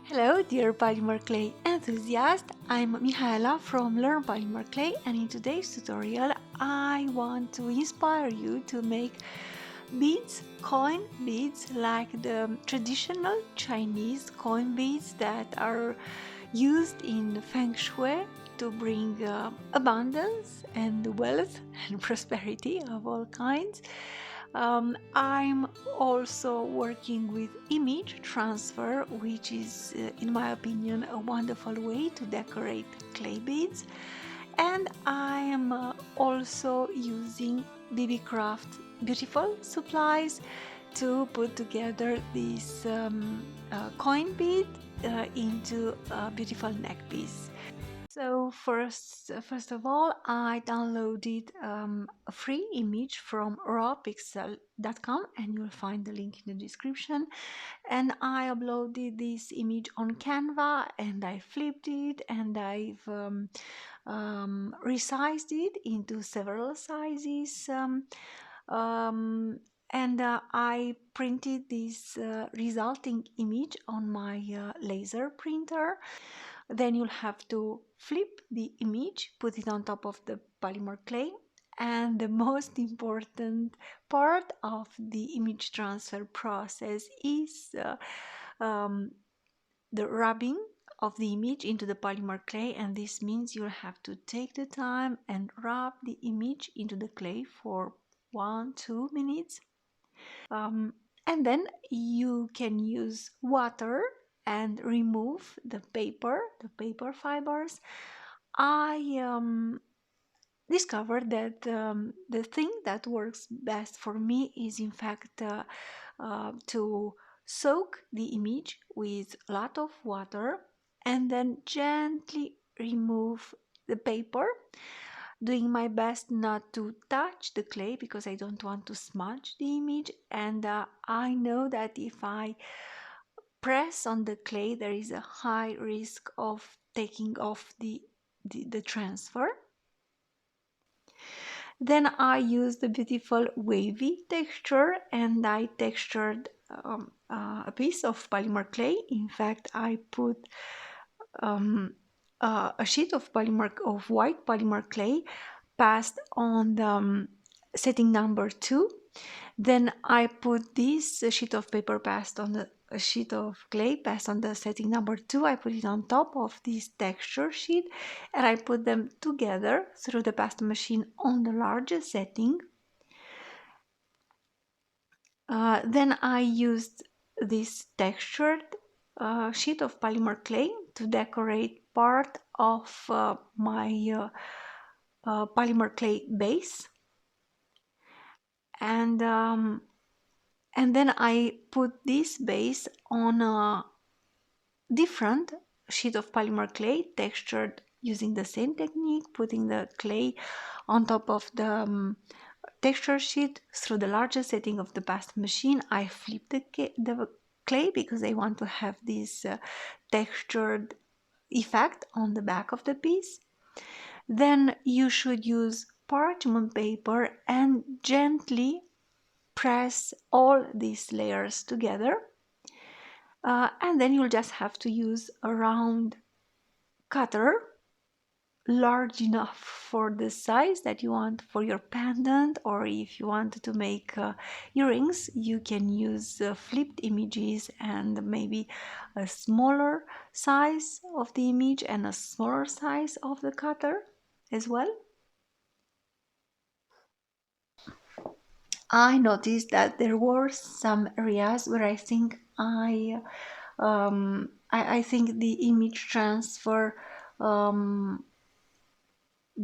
Hello dear Polymer Clay enthusiast, I'm Mihaela from Learn Polymer Clay, and in today's tutorial I want to inspire you to make beads, coin beads, like the traditional Chinese coin beads that are used in Feng Shui to bring abundance and wealth and prosperity of all kinds. I'm also working with image transfer, which is, in my opinion, a wonderful way to decorate clay beads. And I am also using Beebeecraft beautiful supplies to put together this coin bead into a beautiful neck piece. So first of all, I downloaded a free image from rawpixel.com, and you'll find the link in the description. And I uploaded this image on Canva, and I flipped it, and I've resized it into several sizes. And I printed this resulting image on my laser printer. Then you'll have to flip the image, put it on top of the polymer clay, and the most important part of the image transfer process is um, the rubbing of the image into the polymer clay, and this means you'll have to take the time and rub the image into the clay for 1-2 minutes. And then you can use water and remove the paper fibers. I discovered that the thing that works best for me is, in fact, to soak the image with a lot of water and then gently remove the paper, doing my best not to touch the clay because I don't want to smudge the image. And I know that if I press on the clay, there is a high risk of taking off the transfer. Then I used the beautiful wavy texture, and I textured a piece of polymer clay. In fact, I put a sheet of white polymer clay passed on the setting number 2. Then I put this sheet of paper passed on the a sheet of clay passed on the setting number 2. I put it on top of this texture sheet, and I put them together through the pasta machine on the larger setting. Then I used this textured sheet of polymer clay to decorate part of my polymer clay base, and then I put this base on a different sheet of polymer clay textured using the same technique, putting the clay on top of the texture sheet through the larger setting of the pasta machine. I flip the clay because I want to have this textured effect on the back of the piece. Then you should use parchment paper and gently press all these layers together, and then you'll just have to use a round cutter large enough for the size that you want for your pendant, or if you want to make earrings, you can use flipped images and maybe a smaller size of the image and a smaller size of the cutter as well. I noticed that there were some areas where I think I think the image transfer I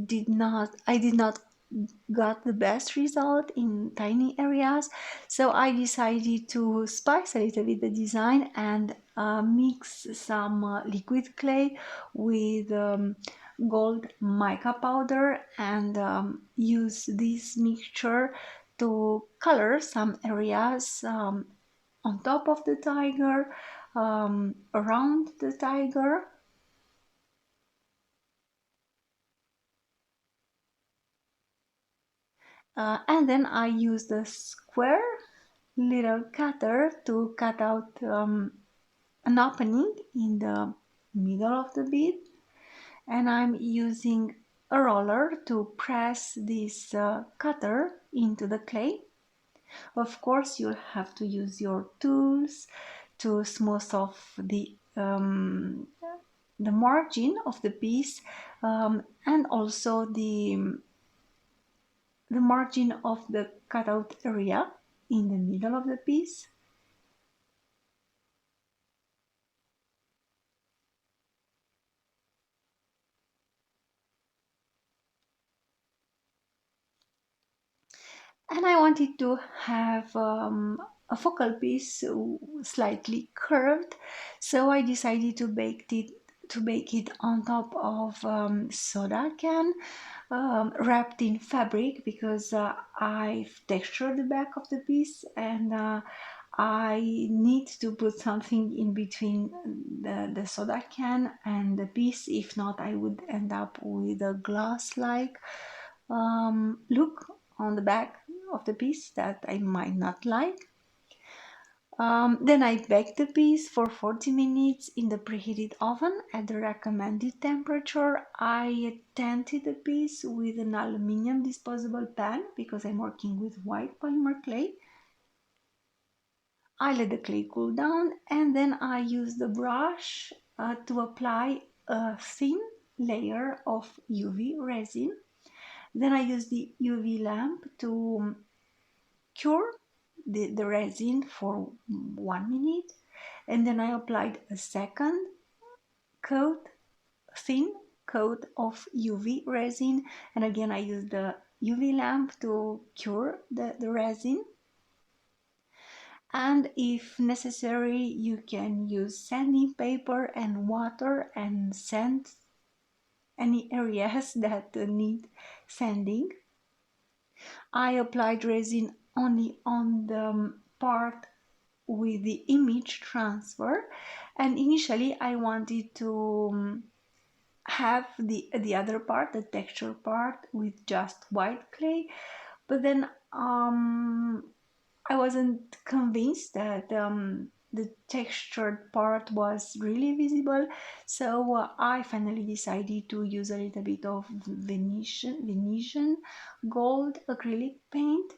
did not got the best result in tiny areas, so I decided to spice a little bit the design and mix some liquid clay with gold mica powder, and use this mixture to color some areas on top of the tiger, around the tiger. And then I used a square little cutter to cut out an opening in the middle of the bead, and I'm using a roller to press this cutter into the clay. Of course, you'll have to use your tools to smooth off the margin of the piece, and also the margin of the cutout area in the middle of the piece. And I wanted to have a focal piece slightly curved, so I decided to bake it on top of soda can, wrapped in fabric, because I've textured the back of the piece, and I need to put something in between the soda can and the piece. If not, I would end up with a glass-like look on the back of the piece that I might not like. Then I baked the piece for 40 minutes in the preheated oven at the recommended temperature. I tinted the piece with an aluminium disposable pan because I'm working with white polymer clay. I let the clay cool down, and then I used the brush to apply a thin layer of UV resin. Then I used the UV lamp to cure the resin for 1 minute, and then I applied a second coat, thin coat of UV resin, and again I used the UV lamp to cure the resin. And if necessary, you can use sanding paper and water and sand any areas that need sanding. I applied resin only on the part with the image transfer, and initially I wanted to have the other part, the texture part, with just white clay, but then I wasn't convinced that the textured part was really visible, so I finally decided to use a little bit of Venetian Gold Acrylic paint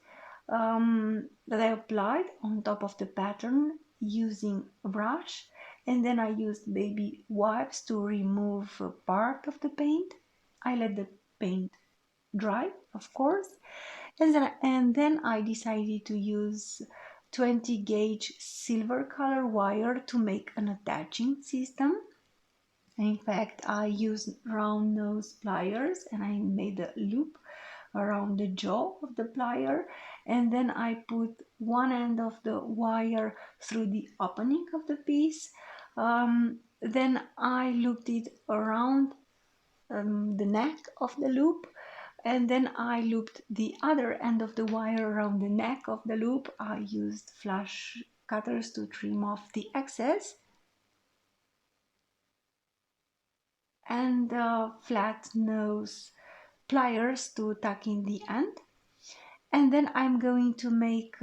that I applied on top of the pattern using a brush, and then I used baby wipes to remove a part of the paint. I let the paint dry, of course, and then I decided to use 20 gauge silver color wire to make an attaching system. In fact, I used round nose pliers and I made a loop around the jaw of the plier, and then I put one end of the wire through the opening of the piece. Then I looped it around the neck of the loop, and then I looped the other end of the wire around the neck of the loop. I used flash cutters to trim off the excess, and flat nose pliers to tuck in the end. And then I'm going to make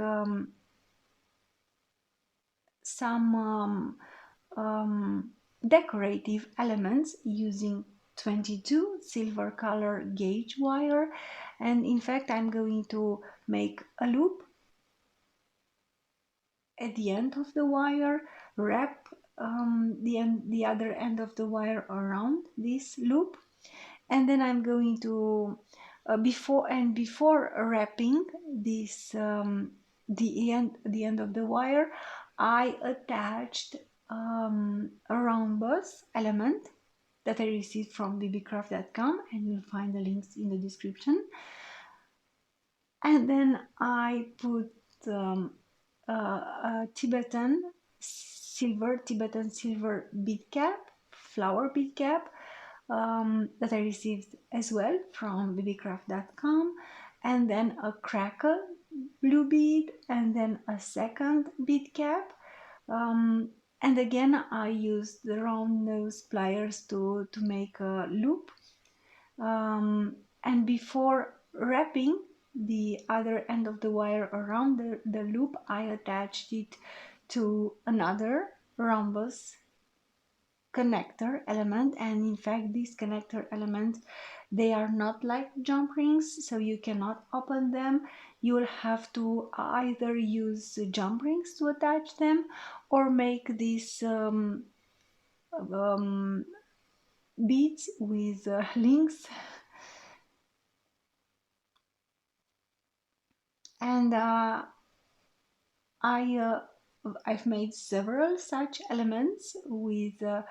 some decorative elements using 22 silver color gauge wire, and in fact I'm going to make a loop at the end of the wire, wrap the other end of the wire around this loop, and then I'm going to before wrapping this the end of the wire, I attached a round bus element that I received from beebeecraft.com, and you'll find the links in the description. And then I put a Tibetan silver bead cap, flower bead cap, that I received as well from beebeecraft.com, and then a crackle blue bead, and then a second bead cap. And again, I used the round nose pliers to make a loop. And before wrapping the other end of the wire around the loop, I attached it to another rhombus connector element, and in fact these connector elements, they are not like jump rings, so you cannot open them. You will have to either use jump rings to attach them or make these um, beads with links. And I've made several such elements with a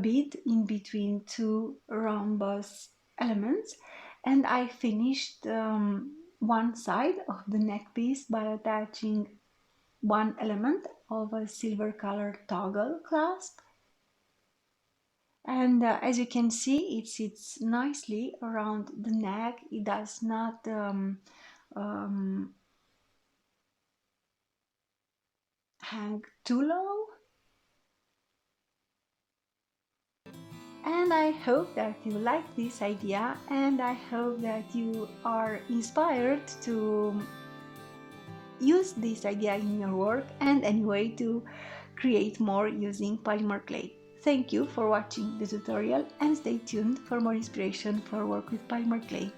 bead in between two rhombus elements, and I finished one side of the neck piece by attaching one element of a silver colored toggle clasp. And as you can see, it sits nicely around the neck. It does not um, hang too low. And I hope that you like this idea, and I hope that you are inspired to use this idea in your work and anyway to create more using polymer clay. Thank you for watching the tutorial and stay tuned for more inspiration for work with polymer clay.